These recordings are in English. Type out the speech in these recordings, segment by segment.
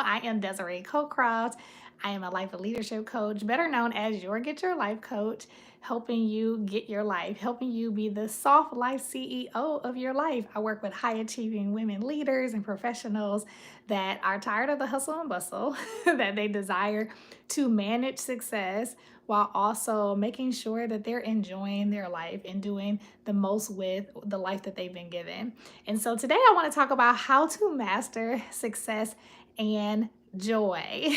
I am Desiree Cocroft. I am a life and leadership coach, better known as your Get Your Life coach, helping you get your life, helping you be the soft life CEO of your life. I work with high achieving women leaders and professionals that are tired of the hustle and bustle, that they desire to manage success while also making sure that they're enjoying their life and doing the most with the life that they've been given. And so today I want to talk about how to master success and joy.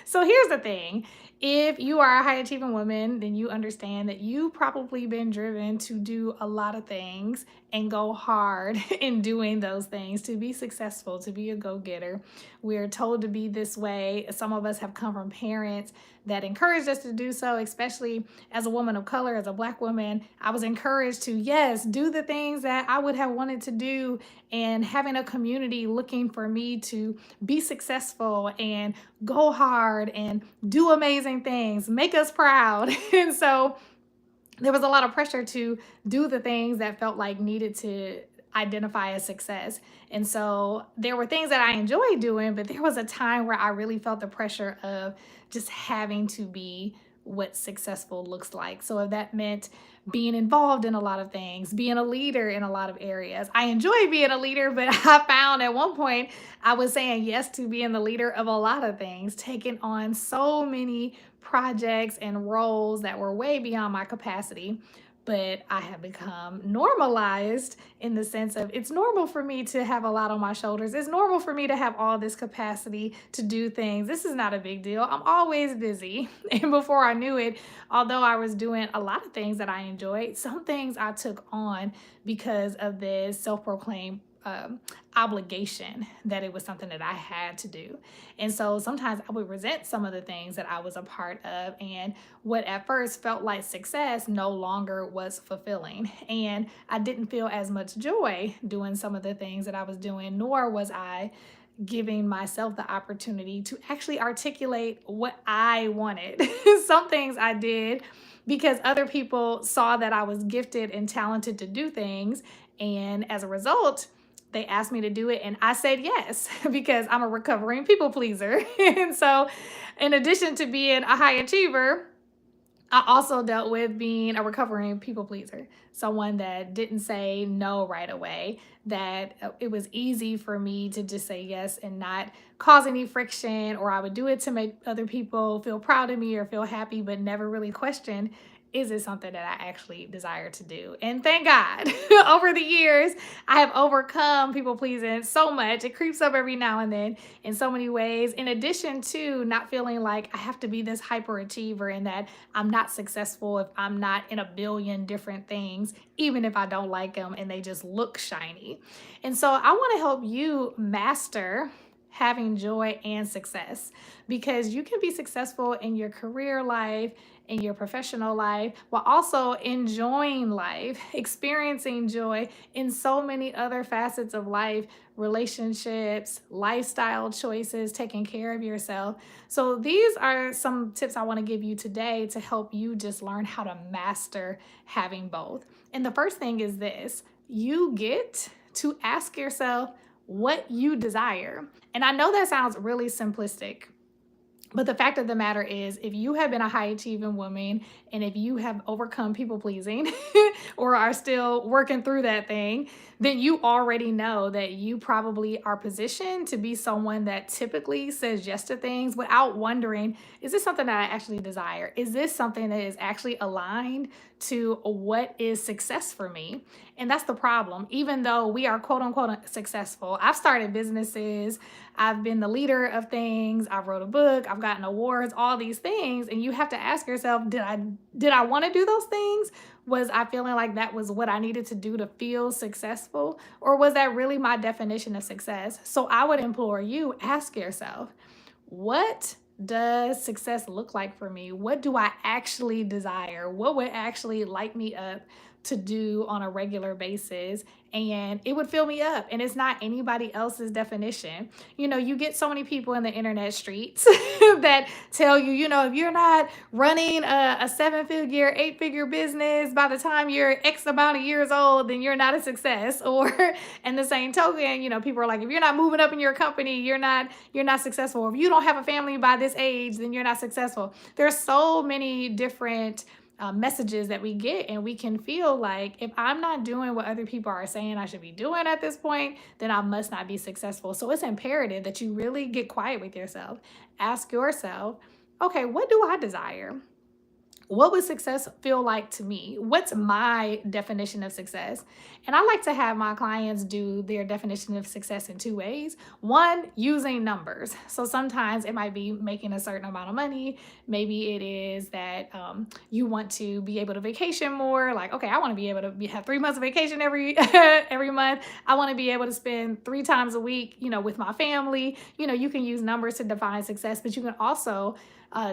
So here's the thing. If you are a high achieving woman, then you understand that you've probably been driven to do a lot of things and go hard in doing those things to be successful, to be a go-getter. We're told to be this way. Some of us have come from parents that encouraged us to do so, especially as a woman of color, as a Black woman. I was encouraged to, yes, do the things that I would have wanted to do, and having a community looking for me to be successful and go hard and do amazing things, make us proud. And so there was a lot of pressure to do the things that felt like needed to identify as success. And so there were things that I enjoyed doing, but there was a time where I really felt the pressure of just having to be what successful looks like. So if that meant being involved in a lot of things, being a leader in a lot of areas. I enjoy being a leader, but I found at one point I was saying yes to being the leader of a lot of things, taking on so many projects and roles that were way beyond my capacity. But I have become normalized in the sense of it's normal for me to have a lot on my shoulders. It's normal for me to have all this capacity to do things. This is not a big deal. I'm always busy. And before I knew it, although I was doing a lot of things that I enjoyed, some things I took on because of this self-proclaimed obligation that it was something that I had to do. And so sometimes I would resent some of the things that I was a part of, and what at first felt like success no longer was fulfilling. And I didn't feel as much joy doing some of the things that I was doing, nor was I giving myself the opportunity to actually articulate what I wanted. Some things I did because other people saw that I was gifted and talented to do things, and as a result, they asked me to do it and I said yes because I'm a recovering people pleaser. And so in addition to being a high achiever, I also dealt with being a recovering people pleaser, someone that didn't say no right away, that it was easy for me to just say yes and not cause any friction, or I would do it to make other people feel proud of me or feel happy, but never really question, is it something that I actually desire to do? And thank God, over the years, I have overcome people pleasing so much. It creeps up every now and then in so many ways, in addition to not feeling like I have to be this hyperachiever and that I'm not successful if I'm not in a billion different things, even if I don't like them and they just look shiny. And so I want to help you master having joy and success, because you can be successful in your career life, in your professional life, while also enjoying life, experiencing joy in so many other facets of life, relationships, lifestyle choices, taking care of yourself. So these are some tips I want to give you today to help you just learn how to master having both. And the first thing is this: you get to ask yourself what you desire. And I know that sounds really simplistic, but the fact of the matter is, if you have been a high achieving woman and if you have overcome people pleasing or are still working through that thing, then you already know that you probably are positioned to be someone that typically says yes to things without wondering, is this something that I actually desire? Is this something that is actually aligned to what is success for me? And that's the problem. Even though we are quote unquote successful, I've started businesses, I've been the leader of things, I've wrote a book, I've gotten awards, all these things. And you have to ask yourself, did I want to do those things? Was I feeling like that was what I needed to do to feel successful? Or was that really my definition of success? So I would implore you, ask yourself, what does success look like for me? What do I actually desire? What would actually light me up to do on a regular basis, and it would fill me up. And it's not anybody else's definition. You get so many people in the internet streets that tell you, if you're not running a 7-figure, 8-figure business by the time you're X amount of years old, then you're not a success. Or in the same token, people are like, if you're not moving up in your company, you're not successful. Or if you don't have a family by this age, then you're not successful. There's so many different messages that we get, and we can feel like, if I'm not doing what other people are saying I should be doing at this point, then I must not be successful. So it's imperative that you really get quiet with yourself. Ask yourself, okay, what do I desire? What would success feel like to me? What's my definition of success? And I like to have my clients do their definition of success in 2 ways. One, using numbers. So sometimes it might be making a certain amount of money. Maybe it is that you want to be able to vacation more. Like, okay, I want to be able to have 3 months of vacation every month. I want to be able to spend 3 times a week, with my family. You can use numbers to define success, but you can also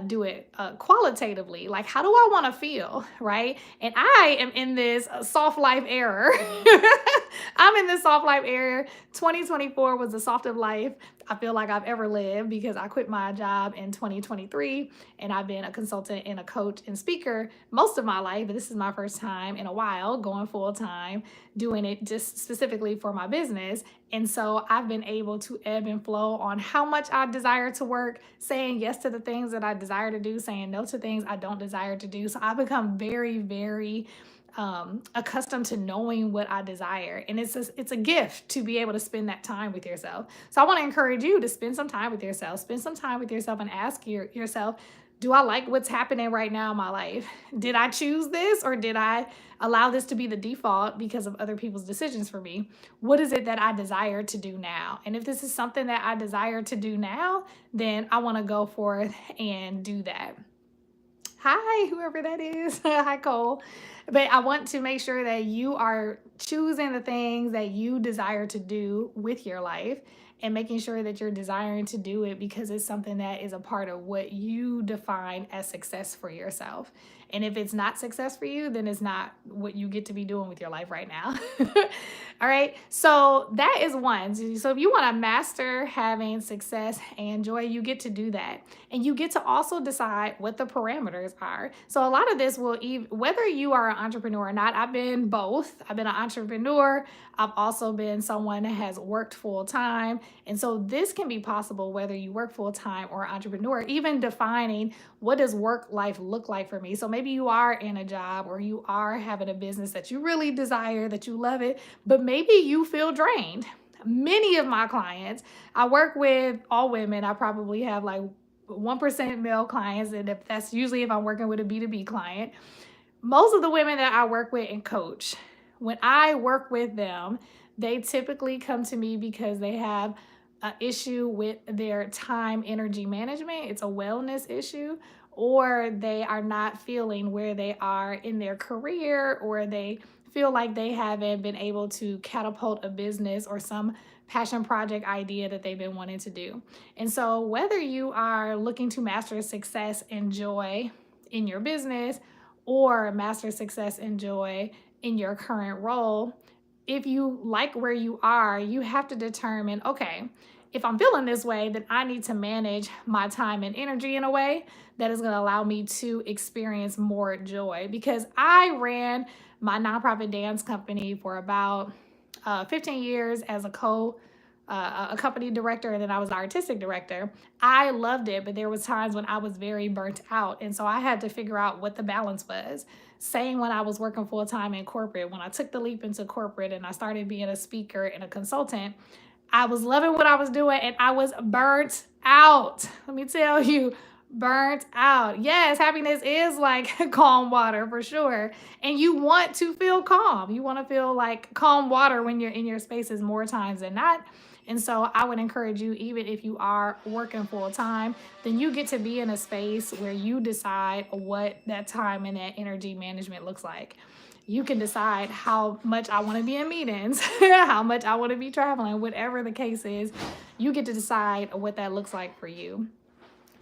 do it qualitatively. Like, how do I want to feel, right? And I am in this soft life era. I'm in this soft life era. 2024 was the softest life I feel like I've ever lived, because I quit my job in 2023, and I've been a consultant and a coach and speaker most of my life, but this is my first time in a while going full time, doing it just specifically for my business. And so I've been able to ebb and flow on how much I desire to work, saying yes to the things that I desire to do, saying no to things I don't desire to do. So I've become very, very accustomed to knowing what I desire. And it's a gift to be able to spend that time with yourself. So I want to encourage you to spend some time with yourself. Spend some time with yourself and ask yourself, do I like what's happening right now in my life? Did I choose this, or did I allow this to be the default because of other people's decisions for me? What is it that I desire to do now? And if this is something that I desire to do now, then I want to go forth and do that. Hi, whoever that is. Hi, Cole. But I want to make sure that you are choosing the things that you desire to do with your life, and making sure that you're desiring to do it because it's something that is a part of what you define as success for yourself. And if it's not success for you, then it's not what you get to be doing with your life right now. All right. So that is one. So if you want to master having success and joy, you get to do that. And you get to also decide what the parameters are. So a lot of this will, whether you are an entrepreneur or not, I've been both. I've been an entrepreneur. I've also been someone that has worked full time. And so this can be possible whether you work full time or entrepreneur, even defining what does work life look like for me. So maybe you are in a job, or you are having a business that you really desire, that you love it, but maybe you feel drained. Many of my clients, I work with all women. I probably have like 1% male clients. And if that's usually if I'm working with a B2B client, most of the women that I work with and coach, when I work with them, they typically come to me because they have an issue with their time energy management. It's a wellness issue, or they are not feeling where they are in their career, or they feel like they haven't been able to catapult a business or some passion project idea that they've been wanting to do. And so whether you are looking to master success and joy in your business, or master success and joy in your current role, if you like where you are, you have to determine, okay, if I'm feeling this way, then I need to manage my time and energy in a way that is going to allow me to experience more joy. Because I ran my nonprofit dance company for about 15 years as a company director, and then I was the artistic director. I loved it, but there was times when I was very burnt out. And so I had to figure out what the balance was. Same when I was working full time in corporate. When I took the leap into corporate and I started being a speaker and a consultant, I was loving what I was doing, and I was burnt out. Let me tell you, burnt out. Yes, happiness is like calm water for sure. And you want to feel calm. You want to feel like calm water when you're in your spaces more times than not. And so I would encourage you, even if you are working full time, then you get to be in a space where you decide what that time and that energy management looks like. You can decide how much I want to be in meetings, how much I want to be traveling, whatever the case is. You get to decide what that looks like for you.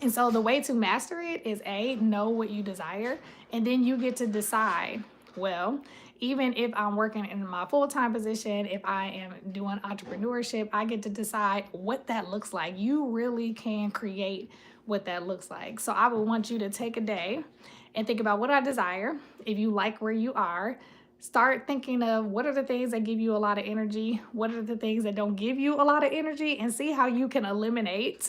And so the way to master it is know what you desire, and then you get to decide, well, Even if I'm working in my full-time position, if I am doing entrepreneurship, I get to decide what that looks like. You really can create what that looks like. So I would want you to take a day and think about what I desire. If you like where you are, start thinking of what are the things that give you a lot of energy, what are the things that don't give you a lot of energy, and see how you can eliminate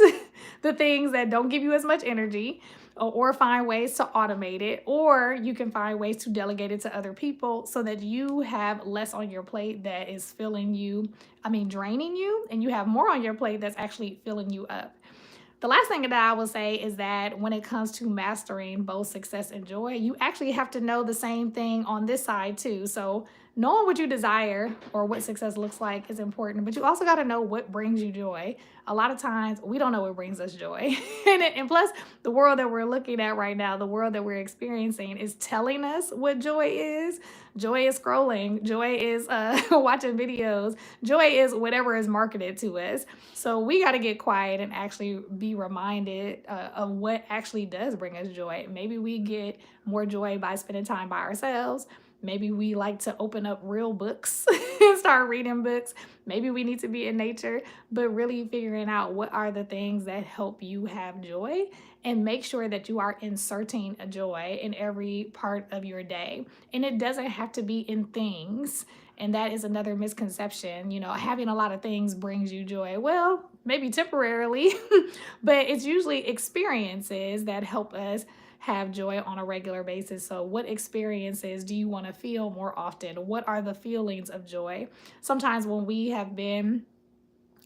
the things that don't give you as much energy, or find ways to automate it, or you can find ways to delegate it to other people so that you have less on your plate that is draining you, and you have more on your plate that's actually filling you up. The last thing that I will say is that when it comes to mastering both success and joy, you actually have to know the same thing on this side too. So knowing what you desire or what success looks like is important, but you also got to know what brings you joy. A lot of times we don't know what brings us joy. And plus, the world that we're looking at right now, the world that we're experiencing is telling us what joy is. Joy is scrolling. Joy is watching videos. Joy is whatever is marketed to us. So we got to get quiet and actually be reminded of what actually does bring us joy. Maybe we get more joy by spending time by ourselves. Maybe we like to open up real books and start reading books. Maybe we need to be in nature, but really figuring out what are the things that help you have joy, and make sure that you are inserting a joy in every part of your day. And it doesn't have to be in things. And that is another misconception. Having a lot of things brings you joy. Well, maybe temporarily, but it's usually experiences that help us have joy on a regular basis. So what experiences do you want to feel more often? What are the feelings of joy? Sometimes when we have been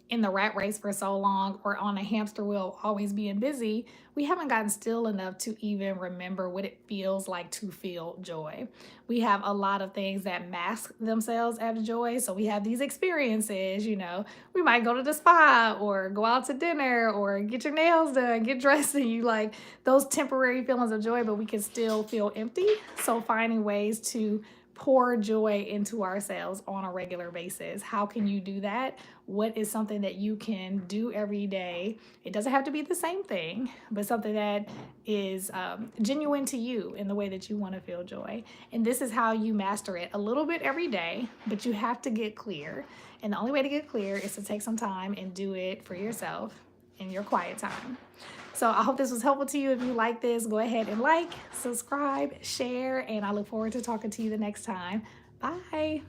in the rat race for so long, or on a hamster wheel always being busy, we haven't gotten still enough to even remember what it feels like to feel joy. We have a lot of things that mask themselves as joy. So we have these experiences, we might go to the spa or go out to dinner or get your nails done, get dressed, and you like those temporary feelings of joy, but we can still feel empty. So finding ways to pour joy into ourselves on a regular basis. How can you do that? What is something that you can do every day? It doesn't have to be the same thing, but something that is genuine to you in the way that you want to feel joy. And this is how you master it, a little bit every day, but you have to get clear. And the only way to get clear is to take some time and do it for yourself in your quiet time. So I hope this was helpful to you. If you like this, go ahead and like, subscribe, share, and I look forward to talking to you the next time. Bye.